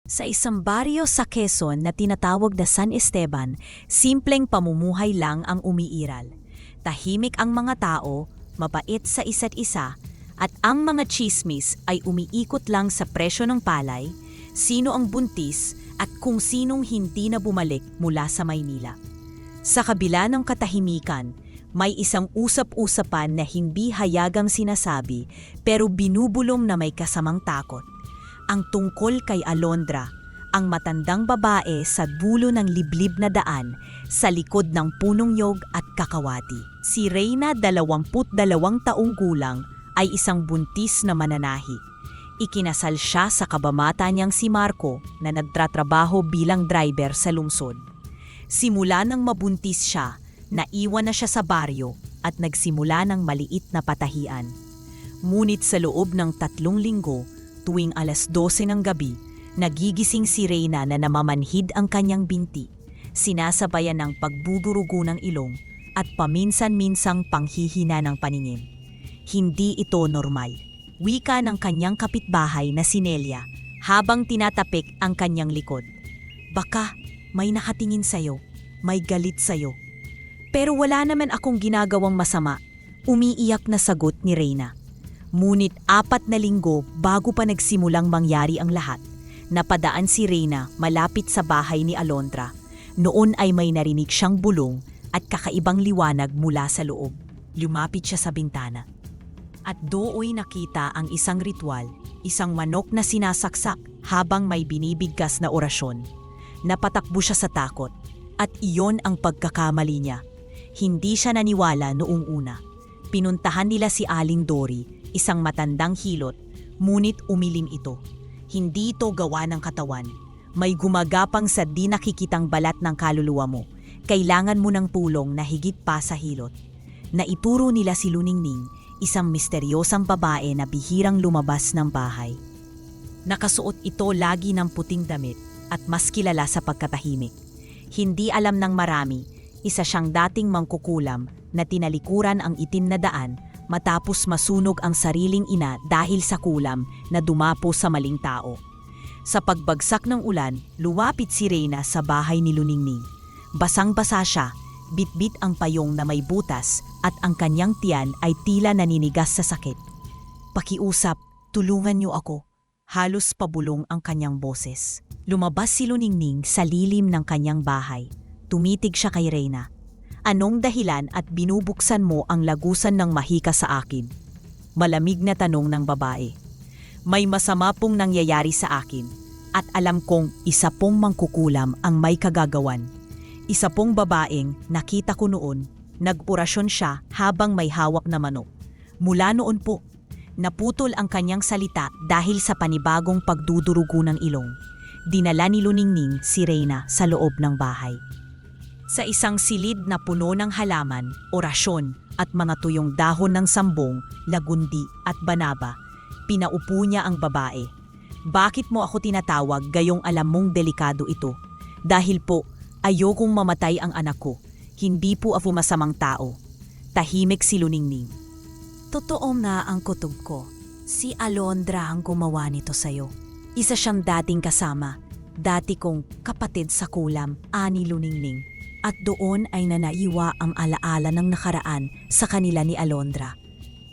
Sa isang baryo sa Quezon na tinatawag na San Esteban, simpleng pamumuhay lang ang umiiral. Tahimik ang mga tao, mabait sa isa't isa, at ang mga chismis ay umiikot lang sa presyo ng palay, sino ang buntis at kung sinong hindi na bumalik mula sa Maynila. Sa kabila ng katahimikan, may isang usap-usapan na hindi hayagang sinasabi pero binubulong na may kasamang takot. Ang tungkol kay Alondra, ang matandang babae sa dulo ng liblib na daan sa likod ng punong nyog at kakawati. Si Reyna, 22 taong gulang, ay isang buntis na mananahi. Ikinasal siya sa kabamata niyang si Marco na nagtratrabaho bilang driver sa lungsod. Simula nang mabuntis siya, naiwan na siya sa baryo at nagsimula ng maliit na patahian. Ngunit sa loob ng 3 linggo, tuwing alas 12 ng gabi, nagigising si Reyna na namamanhid ang kanyang binti, sinasabayan ng pagbuburugo ng ilong at paminsan-minsang panghihina ng paningin. Hindi ito normal. Wika ng kanyang kapitbahay na si Nelia habang tinatapik ang kanyang likod. Baka may nakatingin sa'yo, may galit sa'yo. Pero wala naman akong ginagawang masama, umiiyak na sagot ni Reyna. Ngunit 4 na linggo bago pa nagsimulang mangyari ang lahat, napadaan si Reyna malapit sa bahay ni Alondra. Noon ay may narinig siyang bulong at kakaibang liwanag mula sa loob. Lumapit siya sa bintana. At dooy nakita ang isang ritual, isang manok na sinasaksak habang may binibigkas na orasyon. Napatakbo siya sa takot at iyon ang pagkakamali niya. Hindi siya naniwala noong una. Pinuntahan nila si Aling Dory, isang matandang hilot, ngunit umiling ito. Hindi ito gawa ng katawan. May gumagapang sa di nakikitang balat ng kaluluwa mo. Kailangan mo ng tulong na higit pa sa hilot. Naituro nila si Luningning, isang misteryosang babae na bihirang lumabas ng bahay. Nakasuot ito lagi ng puting damit at mas kilala sa pagkatahimik. Hindi alam ng marami, isa siyang dating mangkukulam na tinalikuran ang itim na daan matapos masunog ang sariling ina dahil sa kulam na dumapo sa maling tao. Sa pagbagsak ng ulan, luwapit si Reyna sa bahay ni Luningning. Basang-basa siya, bitbit ang payong na may butas at ang kanyang tiyan ay tila naninigas sa sakit. "Pakiusap, tulungan niyo ako." Halos pabulong ang kanyang boses. Lumabas si Luningning sa lilim ng kanyang bahay. Tumitig siya kay Reyna. "Anong dahilan at binubuksan mo ang lagusan ng mahika sa akin?" Malamig na tanong ng babae. "May masama pong nangyayari sa akin at alam kong isa pong mangkukulam ang may kagagawan. Isa pong babaeng nakita ko noon, nag-orasyon siya habang may hawak na manok. Mula noon po, naputol ang kanyang salita dahil sa panibagong pagdudurugo ng ilong. Dinala ni Luningning si Reyna sa loob ng bahay. Sa isang silid na puno ng halaman, orasyon at mga tuyong dahon ng sambong, lagundi at banaba, pinaupo niya ang babae. "Bakit mo ako tinatawag gayong alam mong delikado ito? Dahil po, ayokong mamatay ang anak ko. Hindi po ako masamang tao." Tahimik si Luningning. "Totoo na ang kutob ko. Si Alondra ang gumawa nito sa'yo. Isa siyang dating kasama, dati kong kapatid sa kulam," ani Luningning. At doon ay nanaiwa ang alaala ng nakaraan sa kanila ni Alondra.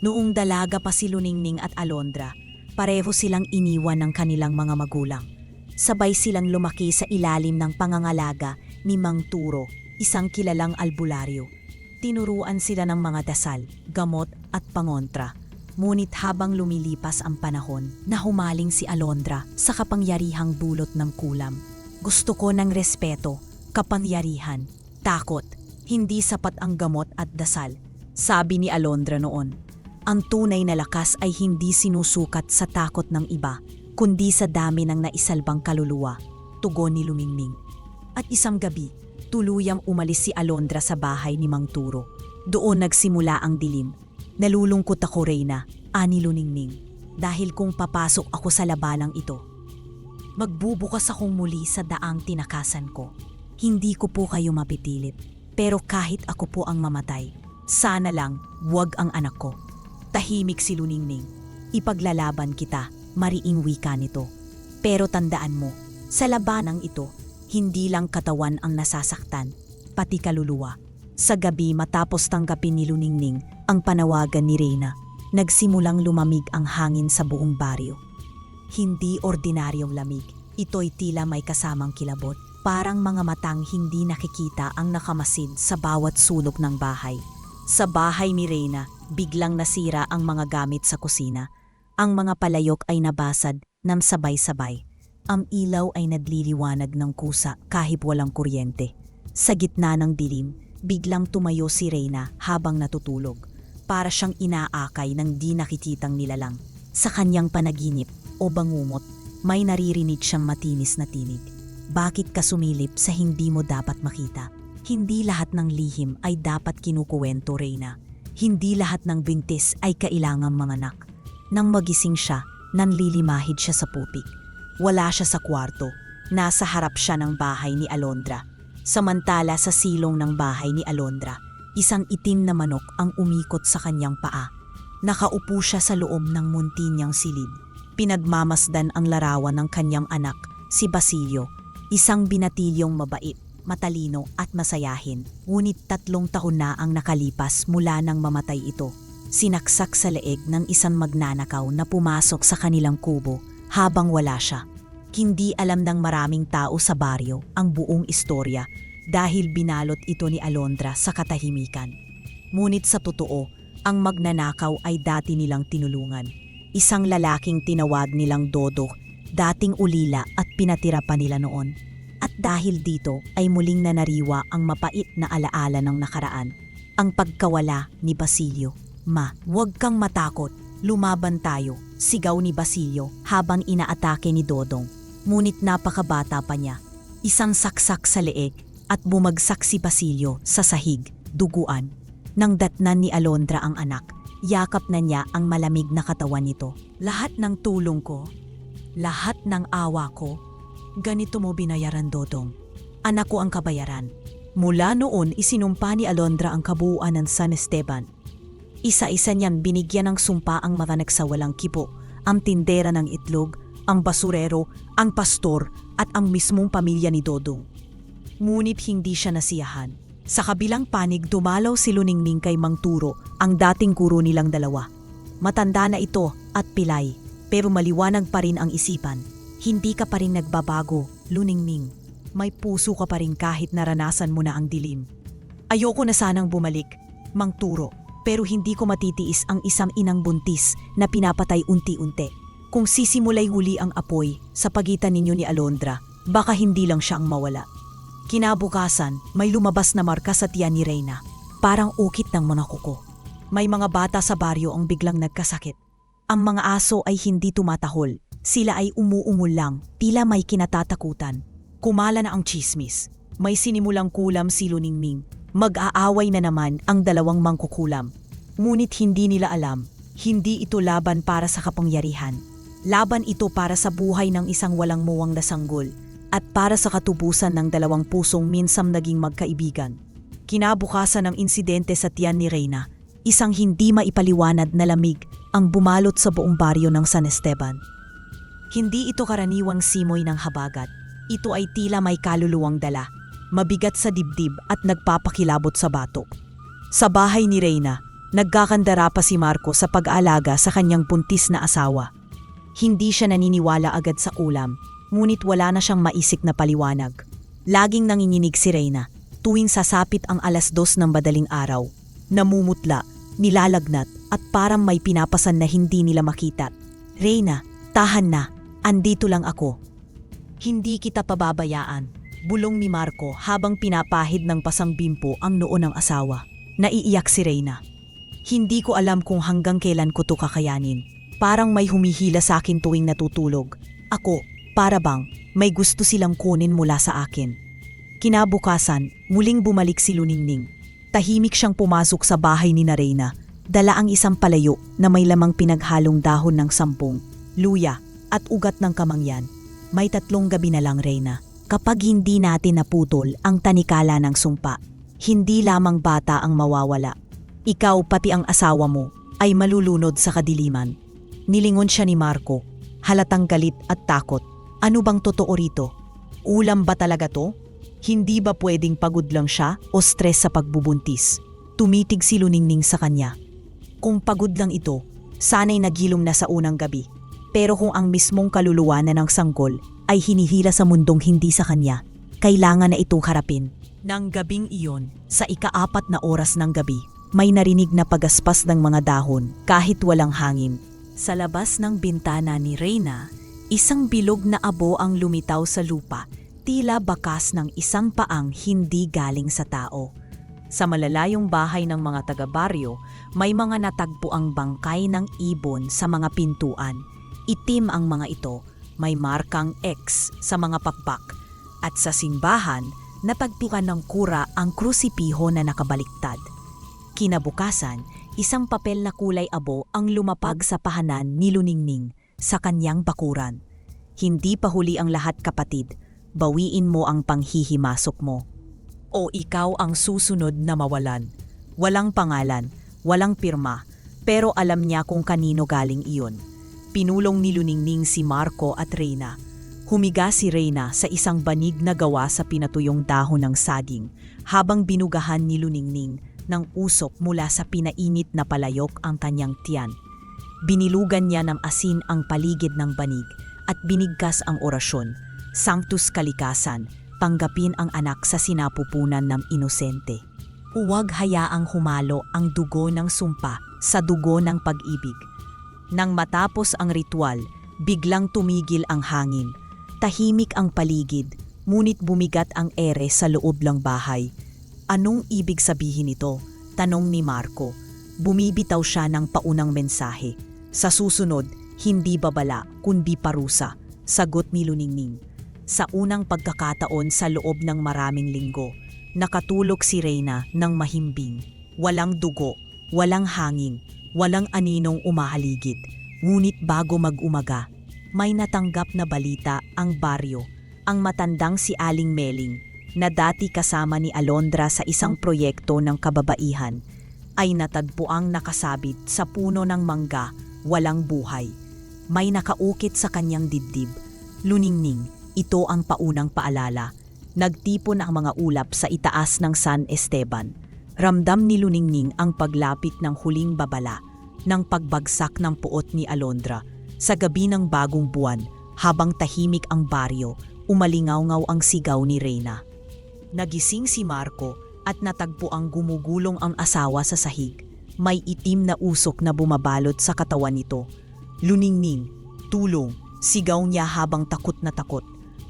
Noong dalaga pa si Luningning at Alondra, pareho silang iniwan ng kanilang mga magulang. Sabay silang lumaki sa ilalim ng pangangalaga ni Mang Turo, isang kilalang albularyo. Tinuruan sila ng mga dasal, gamot at pangontra. Ngunit habang lumilipas ang panahon, nahumaling si Alondra sa kapangyarihang dulot ng kulam. "Gusto ko ng respeto, kapangyarihan, takot, hindi sapat ang gamot at dasal," sabi ni Alondra noon. "Ang tunay na lakas ay hindi sinusukat sa takot ng iba, kundi sa dami ng naisalbang kaluluwa," tugon ni Luningning. At isang gabi, tuluyang umalis si Alondra sa bahay ni Mang Turo. Doon nagsimula ang dilim. "Nalulungkot ako, Reyna," ani Luningning, "dahil kung papasok ako sa labanang ito, magbubukas akong muli sa daang tinakasan ko. Hindi ko po kayo mapipilit, pero kahit ako po ang mamatay, sana lang wag ang anak ko." Tahimik si Luningning. "Ipaglalaban kita," mariing wika nito. "Pero tandaan mo, Sa labanang ito, hindi lang katawan ang nasasaktan, pati kaluluwa. Sa gabi matapos tanggapin ni Luningning ang panawagan ni Reyna, nagsimulang lumamig ang hangin sa buong baryo. Hindi ordinaryong lamig, ito'y tila may kasamang kilabot. Parang mga matang hindi nakikita ang nakamasid sa bawat sulok ng bahay. Sa bahay ni Reyna, biglang nasira ang mga gamit sa kusina. Ang mga palayok ay nabasad ng sabay-sabay. Ang ilaw ay nadliliwanag ng kusa kahit walang kuryente. Sa gitna ng dilim, biglang tumayo si Reyna habang natutulog. Para siyang inaakay ng di nakikitang nilalang. Sa kanyang panaginip o bangungot, may naririnig siyang matinis na tinig. Bakit ka sumilip sa hindi mo dapat makita? Hindi lahat ng lihim ay dapat kinukuwento, Reyna. Hindi lahat ng bintis ay kailangang manganak. Nang magising siya, nanlilimahid siya sa putik. Wala siya sa kwarto. Nasa harap siya ng bahay ni Alondra. Samantala sa silong ng bahay ni Alondra, isang itim na manok ang umikot sa kanyang paa. Nakaupo siya sa loob ng munti niyang silid. Pinagmamasdan ang larawan ng kanyang anak, si Basilio. Isang binatilyong mabait, matalino at masayahin. Ngunit 3 taon na ang nakalipas mula nang mamatay ito. Sinaksak sa leeg ng isang magnanakaw na pumasok sa kanilang kubo habang wala siya. Hindi alam ng maraming tao sa baryo ang buong istorya dahil binalot ito ni Alondra sa katahimikan. Ngunit sa totoo, ang magnanakaw ay dati nilang tinulungan. Isang lalaking tinawag nilang Dodo, dating ulila at pinatira pa nila noon. At dahil dito ay muling nanariwa ang mapait na alaala ng nakaraan, ang pagkawala ni Basilio. Ma, huwag kang matakot, lumaban tayo, sigaw ni Basilio habang inaatake ni Dodong. Ngunit napakabata pa niya. Isang saksak sa leeg at bumagsak si Basilio sa sahig, duguan. Nang datnan ni Alondra ang anak, yakap na niya ang malamig na katawan nito. Lahat ng tulong ko, lahat ng awa ko, ganito mo binayaran, Dodong. Anak ko ang kabayaran. Mula noon isinumpa ni Alondra ang kabuuan ng San Esteban. Isa-isa niyan binigyan ng sumpa ang mga nagsawalang kipo, ang tindera ng itlog, ang basurero, ang pastor at ang mismong pamilya ni Dodong. Ngunit hindi siya nasiyahan. Sa kabilang panig dumalaw si Luningning kay Mang Turo, ang dating guro nilang dalawa. Matanda na ito at pilay, pero maliwanag pa rin ang isipan. Hindi ka pa rin nagbabago, Luningning. May puso ka pa rin kahit naranasan mo na ang dilim. Ayoko na sanang bumalik, Mang Turo, pero hindi ko matitiis ang isang inang buntis na pinapatay unti-unti. Kung sisimulay huli ang apoy sa pagitan ninyo ni Alondra, baka hindi lang siya ang mawala. Kinabukasan, may lumabas na marka sa tiyan ni Reyna. Parang ukit ng mga kuko. May mga bata sa baryo ang biglang nagkasakit. Ang mga aso ay hindi tumatahol. Sila ay umuungol lang, tila may kinatatakutan. Kumala na ang chismis. May sinimulang kulam si Luningning. Mag-aaway na naman ang dalawang mangkukulam. Ngunit hindi nila alam, hindi ito laban para sa kapangyarihan. Laban ito para sa buhay ng isang walang muwang na sanggol at para sa katubusan ng dalawang pusong minsam naging magkaibigan. Kinabukasan ng insidente sa tiyan ni Reyna, isang hindi maipaliwanag na lamig ang bumalot sa buong baryo ng San Esteban. Hindi ito karaniwang simoy ng habagat. Ito ay tila may kaluluwang dala, mabigat sa dibdib at nagpapakilabot sa batok. Sa bahay ni Reyna, nagkakandara pa si Marco sa pag-aalaga sa kanyang buntis na asawa. Hindi siya naniniwala agad sa ulam, ngunit wala na siyang maisik na paliwanag. Laging nanginginig si Reyna, tuwing sasapit ang 2:00 ng madaling araw. Namumutla, nilalagnat at parang may pinapasan na hindi nila makita. Reyna, tahan na, andito lang ako. Hindi kita pababayaan, bulong ni Marco habang pinapahid ng pasangbimpo ang noo ng asawa. Naiiyak si Reyna. Hindi ko alam kung hanggang kailan ko to kakayanin. Parang may humihila sa akin tuwing natutulog. Ako, para bang may gusto silang kunin mula sa akin. Kinabukasan, muling bumalik si Luningning. Tahimik siyang pumasok sa bahay ni Reyna. Dala ang isang palayo na may lamang pinaghalong dahon ng sampung, luya at ugat ng kamangyan. May 3 gabi na lang, Reyna. Kapag hindi natin naputol ang tanikala ng sumpa, hindi lamang bata ang mawawala. Ikaw pati ang asawa mo ay malulunod sa kadiliman. Nilingon siya ni Marco, halatang galit at takot. Ano bang totoo rito? Ulam ba talaga to? Hindi ba pwedeng pagod lang siya o stress sa pagbubuntis? Tumitig si Luningning sa kanya. Kung pagod lang ito, sana'y nagilom na sa unang gabi. Pero kung ang mismong kaluluwa na ng sanggol ay hinihila sa mundong hindi sa kanya, kailangan na itong harapin. Nang gabing iyon, sa ika-4 na oras ng gabi, may narinig na pagaspas ng mga dahon kahit walang hangin. Sa labas ng bintana ni Reyna, isang bilog na abo ang lumitaw sa lupa, tila bakas ng isang paang hindi galing sa tao. Sa malalayong bahay ng mga taga-baryo, may mga natagpo ang bangkay ng ibon sa mga pintuan. Itim ang mga ito, may markang X sa mga pakpak. At sa simbahan, natagpuan ng kura ang krusipiho na nakabaliktad. Kinabukasan, isang papel na kulay abo ang lumapag sa pahanan ni Luningning sa kanyang bakuran. Hindi pa huli ang lahat, kapatid. Bawiin mo ang panghihimasok mo. O ikaw ang susunod na mawalan. Walang pangalan, walang pirma, pero alam niya kung kanino galing iyon. Pinulong ni Luningning si Marco at Reyna. Humiga si Reyna sa isang banig na gawa sa pinatuyong dahon ng saging, habang binugahan ni Luningning ng usok mula sa pinainit na palayok ang kanyang tiyan. Binilugan niya ng asin ang paligid ng banig at binigkas ang orasyon, Sanctus Kalikasan, tanggapin ang anak sa sinapupunan ng inosente. Huwag hayaang humalo ang dugo ng sumpa sa dugo ng pag-ibig. Nang matapos ang ritual, biglang tumigil ang hangin. Tahimik ang paligid, ngunit bumigat ang ere sa loob ng bahay. Anong ibig sabihin ito? Tanong ni Marco. Bumibitaw siya ng paunang mensahe. Sa susunod, hindi babala kundi parusa, sagot ni Luningning. Sa unang pagkakataon sa loob ng maraming linggo, nakatulog si Reyna ng mahimbing. Walang dugo, walang hangin, walang aninong umahaligid. Ngunit bago mag-umaga, may natanggap na balita ang baryo, ang matandang si Aling Meling, na dati kasama ni Alondra sa isang proyekto ng kababaihan, ay natagpuang nakasabit sa puno ng mangga, walang buhay. May nakaukit sa kanyang dibdib. Luningning, ito ang paunang paalala. Nagtipon ang mga ulap sa itaas ng San Esteban. Ramdam ni Luningning ang paglapit ng huling babala, ng pagbagsak ng puot ni Alondra. Sa gabi ng bagong buwan, habang tahimik ang baryo, umalingaw-ngaw ang sigaw ni Reyna. Nagising si Marco at natagpo ang gumugulong ang asawa sa sahig. May itim na usok na bumabalot sa katawan nito. Luningning, tulong, sigaw niya habang takot na takot.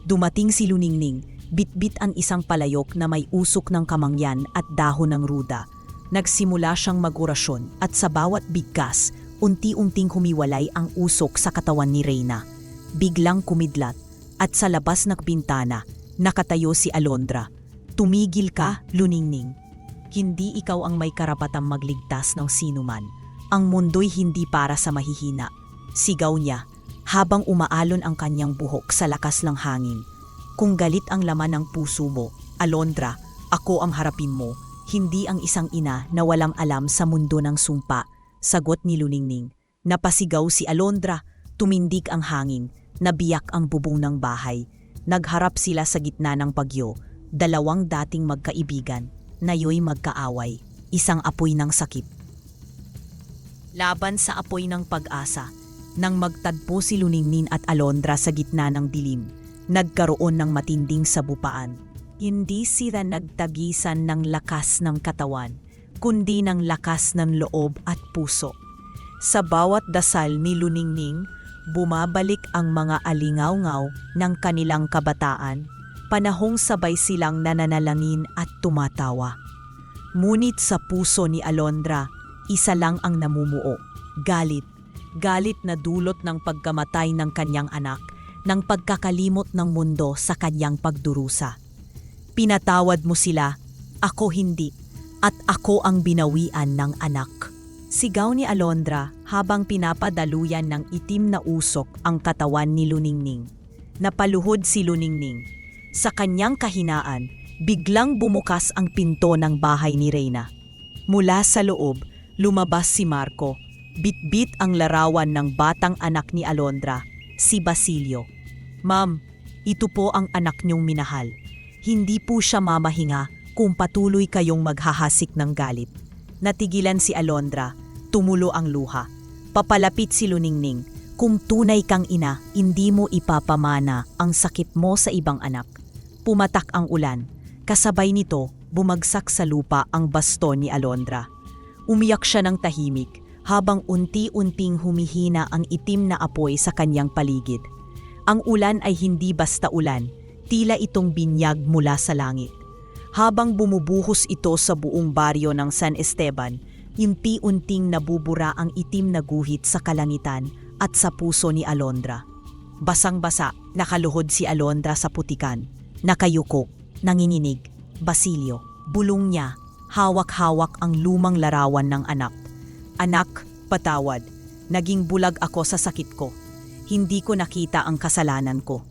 Dumating si Luningning, bitbit ang isang palayok na may usok ng kamangyan at dahon ng ruda. Nagsimula siyang mag-orasyon at sa bawat bigkas, unti-unting humiwalay ang usok sa katawan ni Reyna. Biglang kumidlat at sa labas ng bintana, nakatayo si Alondra. Tumigil ka, Luningning. Hindi ikaw ang may karapatang magligtas ng sinuman. Ang mundo'y hindi para sa mahihina. Sigaw niya, habang umaalon ang kanyang buhok sa lakas ng hangin. Kung galit ang laman ng puso mo, Alondra, ako ang harapin mo, hindi ang isang ina na walang alam sa mundo ng sumpa, sagot ni Luningning. Napasigaw si Alondra, tumindig ang hangin, nabiyak ang bubong ng bahay. Nagharap sila sa gitna ng bagyo, dalawang dating magkaibigan, nayo'y magkaaway, isang apoy ng sakit. Laban sa apoy ng pag-asa. Nang magtadpo si Luningning at Alondra sa gitna ng dilim, nagkaroon ng matinding sabupaan. Hindi sila nagtagisan ng lakas ng katawan, kundi ng lakas ng loob at puso. Sa bawat dasal ni Luningning, bumabalik ang mga alingaw-ngaw ng kanilang kabataan, panahong sabay silang nananalangin at tumatawa. Ngunit sa puso ni Alondra, isa lang ang namumuo, galit. Galit na dulot ng pagkamatay ng kanyang anak, ng pagkakalimot ng mundo sa kanyang pagdurusa. Pinatawad mo sila, ako hindi, at ako ang binawian ng anak. Sigaw ni Alondra habang pinapadaluyan ng itim na usok ang katawan ni Luningning. Napaluhod si Luningning. Sa kanyang kahinaan, biglang bumukas ang pinto ng bahay ni Reyna. Mula sa loob, lumabas si Marco. Bitbit ang larawan ng batang anak ni Alondra, si Basilio. Ma'am, Ito po ang anak niyong minahal. Hindi po siya mamahinga kung patuloy kayong maghahasik ng galit. Natigilan si Alondra, tumulo ang luha. Papalapit si Luningning. Kung tunay kang ina, hindi mo ipapamana ang sakit mo sa ibang anak. Pumatak ang ulan. Kasabay nito, bumagsak sa lupa ang baston ni Alondra. Umiyak siya ng tahimik habang unti-unting humihina ang itim na apoy sa kanyang paligid. Ang ulan ay hindi basta ulan, tila itong binyag mula sa langit. Habang bumubuhos ito sa buong baryo ng San Esteban, unti-unting nabubura ang itim na guhit sa kalangitan at sa puso ni Alondra. Basang-basa, nakaluhod si Alondra sa putikan. Nakayuko, nanginginig. Basilio, bulong niya, hawak-hawak ang lumang larawan ng anak. Anak, patawad. Naging bulag ako sa sakit ko. Hindi ko nakita ang kasalanan ko.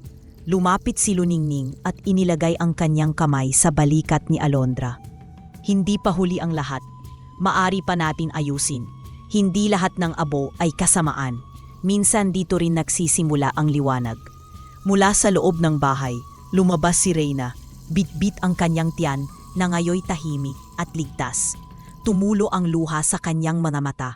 Lumapit si Luningning at inilagay ang kanyang kamay sa balikat ni Alondra. Hindi pa huli ang lahat. Maari pa natin ayusin. Hindi lahat ng abo ay kasamaan. Minsan dito rin nagsisimula ang liwanag. Mula sa loob ng bahay, lumabas si Reyna. Bitbit ang kanyang tiyan na ngayoy tahimik at ligtas. Tumulo ang luha sa kanyang mga mata.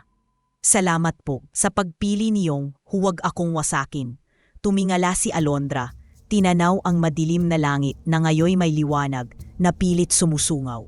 Salamat po sa pagpili niyong huwag akong wasakin. Tumingala si Alondra. Tinanaw ang madilim na langit na ngayoy may liwanag na pilit sumusungaw.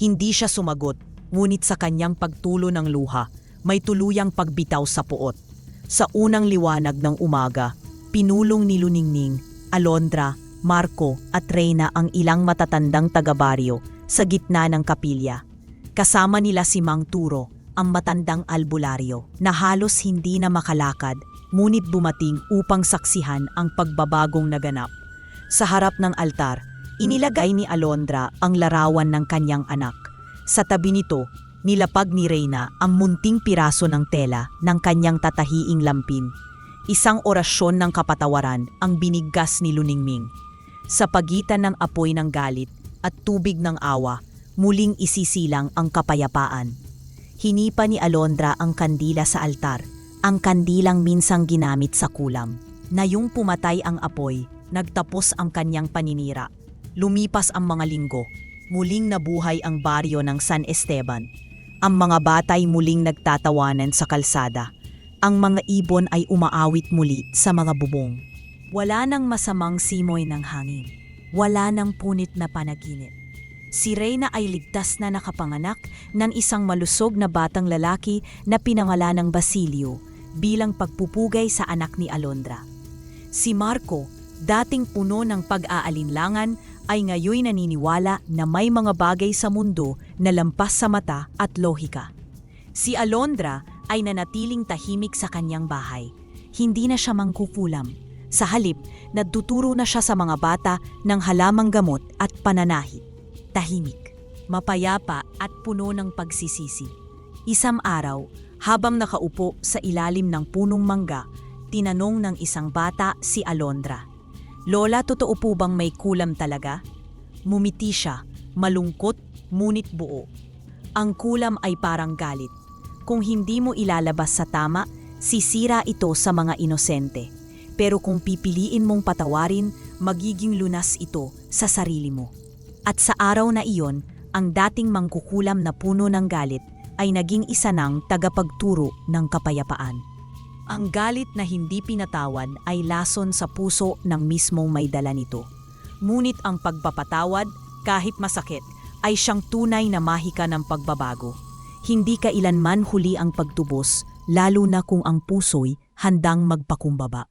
Hindi siya sumagot, ngunit sa kanyang pagtulo ng luha, may tuluyang pagbitaw sa puot. Sa unang liwanag ng umaga, pinulong ni Luningning, Alondra, Marco at Reyna ang ilang matatandang taga-baryo sa gitna ng kapilya. Kasama nila si Mang Turo, ang matandang albularyo na halos hindi na makalakad, ngunit bumating upang saksihan ang pagbabagong naganap. Sa harap ng altar, inilagay ni Alondra ang larawan ng kanyang anak. Sa tabi nito, nilapag ni Reyna ang munting piraso ng tela ng kanyang tatahiing lampin. Isang orasyon ng kapatawaran ang binigkas ni Luningning. Sa pagitan ng apoy ng galit at tubig ng awa, muling isisilang ang kapayapaan. Hinipa ni Alondra ang kandila sa altar, ang kandilang minsang ginamit sa kulam. Ngayong pumatay ang apoy, nagtapos ang kanyang paninira. Lumipas ang mga linggo, muling nabuhay ang baryo ng San Esteban. Ang mga batay muling nagtatawanan sa kalsada. Ang mga ibon ay umaawit muli sa mga bubong. Wala nang masamang simoy ng hangin. Wala nang punit na panaginip. Si Reyna ay ligtas na nakapanganak ng isang malusog na batang lalaki na pinangalan ng Basilio bilang pagpupugay sa anak ni Alondra. Si Marco, dating puno ng pag-aalinlangan, ay ngayoy naniniwala na may mga bagay sa mundo na lampas sa mata at lohika. Si Alondra ay nanatiling tahimik sa kanyang bahay. Hindi na siya mangkukulam. Sa halip, nagtuturo na siya sa mga bata ng halamang gamot at pananahit. Tahimik, mapayapa at puno ng pagsisisi. Isang araw, habang nakaupo sa ilalim ng punong mangga, tinanong ng isang bata si Alondra, "Lola, totoo po bang may kulam talaga?" Mumiti siya, malungkot, ngunit buo. Ang kulam ay parang galit. Kung hindi mo ilalabas sa tama, sisira ito sa mga inosente. Pero kung pipiliin mong patawarin, magiging lunas ito sa sarili mo. At sa araw na iyon, ang dating mangkukulam na puno ng galit ay naging isa ng tagapagturo ng kapayapaan. Ang galit na hindi pinatawan ay lason sa puso ng mismong may dala nito. Ngunit ang pagpapatawad, kahit masakit, ay siyang tunay na mahika ng pagbabago. Hindi kailanman huli ang pagtubos, lalo na kung ang puso'y handang magpakumbaba.